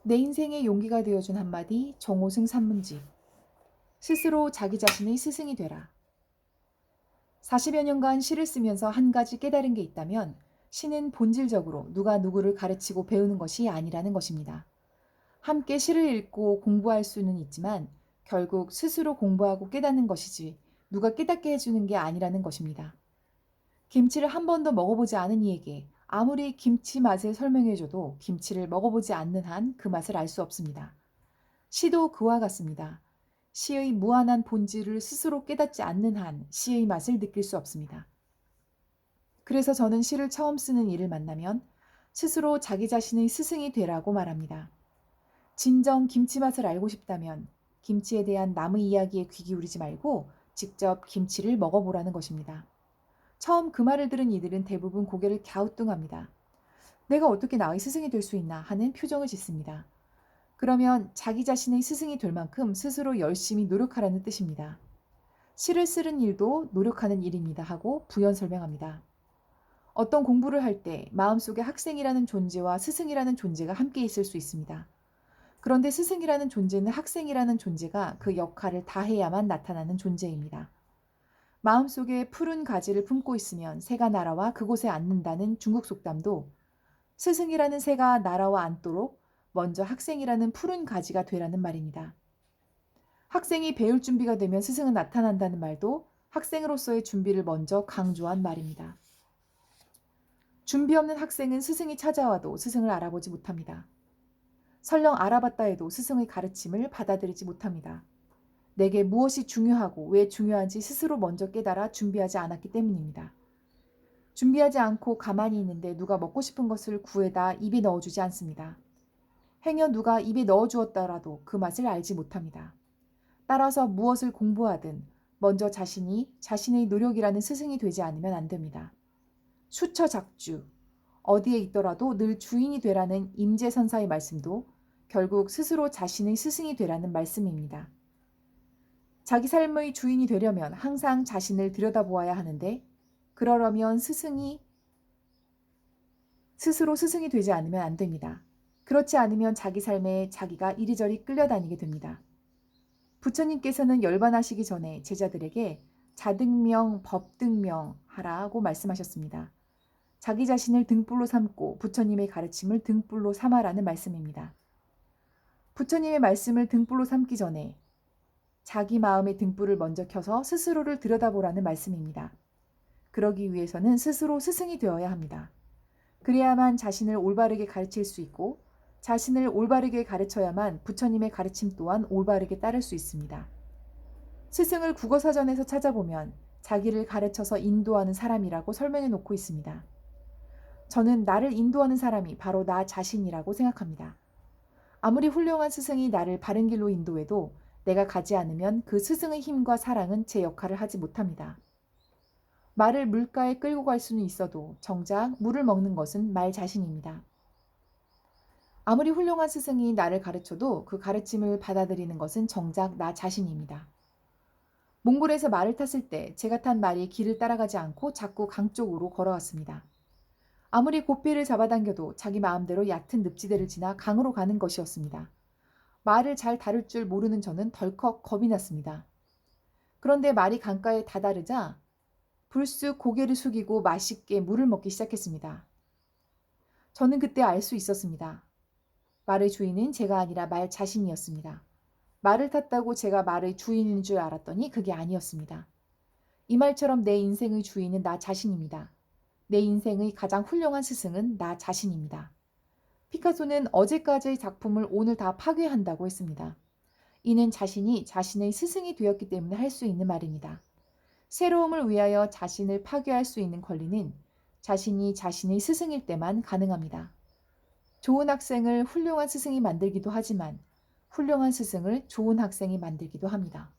내 인생의 용기가 되어준 한마디 정호승 산문집. 스스로 자기 자신의 스승이 되라. 40여 년간 시를 쓰면서 한 가지 깨달은 게 있다면 시는 본질적으로 누가 누구를 가르치고 배우는 것이 아니라는 것입니다. 함께 시를 읽고 공부할 수는 있지만 결국 스스로 공부하고 깨닫는 것이지 누가 깨닫게 해주는 게 아니라는 것입니다. 김치를 한 번도 먹어보지 않은 이에게 아무리 김치 맛을 설명해줘도 김치를 먹어보지 않는 한 그 맛을 알 수 없습니다. 시도 그와 같습니다. 시의 무한한 본질을 스스로 깨닫지 않는 한 시의 맛을 느낄 수 없습니다. 그래서 저는 시를 처음 쓰는 이를 만나면 스스로 자기 자신의 스승이 되라고 말합니다. 진정 김치 맛을 알고 싶다면 김치에 대한 남의 이야기에 귀 기울이지 말고 직접 김치를 먹어보라는 것입니다. 처음 그 말을 들은 이들은 대부분 고개를 갸우뚱합니다. 내가 어떻게 나의 스승이 될 수 있나 하는 표정을 짓습니다. 그러면 자기 자신의 스승이 될 만큼 스스로 열심히 노력하라는 뜻입니다. 시를 쓰는 일도 노력하는 일입니다 하고 부연 설명합니다. 어떤 공부를 할 때 마음속에 학생이라는 존재와 스승이라는 존재가 함께 있을 수 있습니다. 그런데 스승이라는 존재는 학생이라는 존재가 그 역할을 다해야만 나타나는 존재입니다. 마음속에 푸른 가지를 품고 있으면 새가 날아와 그곳에 앉는다는 중국 속담도 스승이라는 새가 날아와 앉도록 먼저 학생이라는 푸른 가지가 되라는 말입니다. 학생이 배울 준비가 되면 스승은 나타난다는 말도 학생으로서의 준비를 먼저 강조한 말입니다. 준비 없는 학생은 스승이 찾아와도 스승을 알아보지 못합니다. 설령 알아봤다 해도 스승의 가르침을 받아들이지 못합니다. 내게 무엇이 중요하고 왜 중요한지 스스로 먼저 깨달아 준비하지 않았기 때문입니다. 준비하지 않고 가만히 있는데 누가 먹고 싶은 것을 구해다 입에 넣어주지 않습니다. 행여 누가 입에 넣어주었더라도 그 맛을 알지 못합니다. 따라서 무엇을 공부하든 먼저 자신이 자신의 노력이라는 스승이 되지 않으면 안 됩니다. 수처작주, 어디에 있더라도 늘 주인이 되라는 임재선사의 말씀도 결국 스스로 자신의 스승이 되라는 말씀입니다. 자기 삶의 주인이 되려면 항상 자신을 들여다보아야 하는데 그러려면 스스로 스승이 되지 않으면 안 됩니다. 그렇지 않으면 자기 삶에 자기가 이리저리 끌려다니게 됩니다. 부처님께서는 열반하시기 전에 제자들에게 자등명, 법등명 하라고 말씀하셨습니다. 자기 자신을 등불로 삼고 부처님의 가르침을 등불로 삼아라는 말씀입니다. 부처님의 말씀을 등불로 삼기 전에 자기 마음의 등불을 먼저 켜서 스스로를 들여다보라는 말씀입니다. 그러기 위해서는 스스로 스승이 되어야 합니다. 그래야만 자신을 올바르게 가르칠 수 있고 자신을 올바르게 가르쳐야만 부처님의 가르침 또한 올바르게 따를 수 있습니다. 스승을 국어사전에서 찾아보면 자기를 가르쳐서 인도하는 사람이라고 설명해 놓고 있습니다. 저는 나를 인도하는 사람이 바로 나 자신이라고 생각합니다. 아무리 훌륭한 스승이 나를 바른 길로 인도해도 내가 가지 않으면 그 스승의 힘과 사랑은 제 역할을 하지 못합니다. 말을 물가에 끌고 갈 수는 있어도 정작 물을 먹는 것은 말 자신입니다. 아무리 훌륭한 스승이 나를 가르쳐도 그 가르침을 받아들이는 것은 정작 나 자신입니다. 몽골에서 말을 탔을 때 제가 탄 말이 길을 따라가지 않고 자꾸 강 쪽으로 걸어왔습니다. 아무리 고삐를 잡아당겨도 자기 마음대로 얕은 늪지대를 지나 강으로 가는 것이었습니다. 말을 잘 다룰 줄 모르는 저는 덜컥 겁이 났습니다. 그런데 말이 강가에 다다르자 불쑥 고개를 숙이고 맛있게 물을 먹기 시작했습니다. 저는 그때 알 수 있었습니다. 말의 주인은 제가 아니라 말 자신이었습니다. 말을 탔다고 제가 말의 주인인 줄 알았더니 그게 아니었습니다. 이 말처럼 내 인생의 주인은 나 자신입니다. 내 인생의 가장 훌륭한 스승은 나 자신입니다. 피카소는 어제까지의 작품을 오늘 다 파괴한다고 했습니다. 이는 자신이 자신의 스승이 되었기 때문에 할 수 있는 말입니다. 새로움을 위하여 자신을 파괴할 수 있는 권리는 자신이 자신의 스승일 때만 가능합니다. 좋은 학생을 훌륭한 스승이 만들기도 하지만 훌륭한 스승을 좋은 학생이 만들기도 합니다.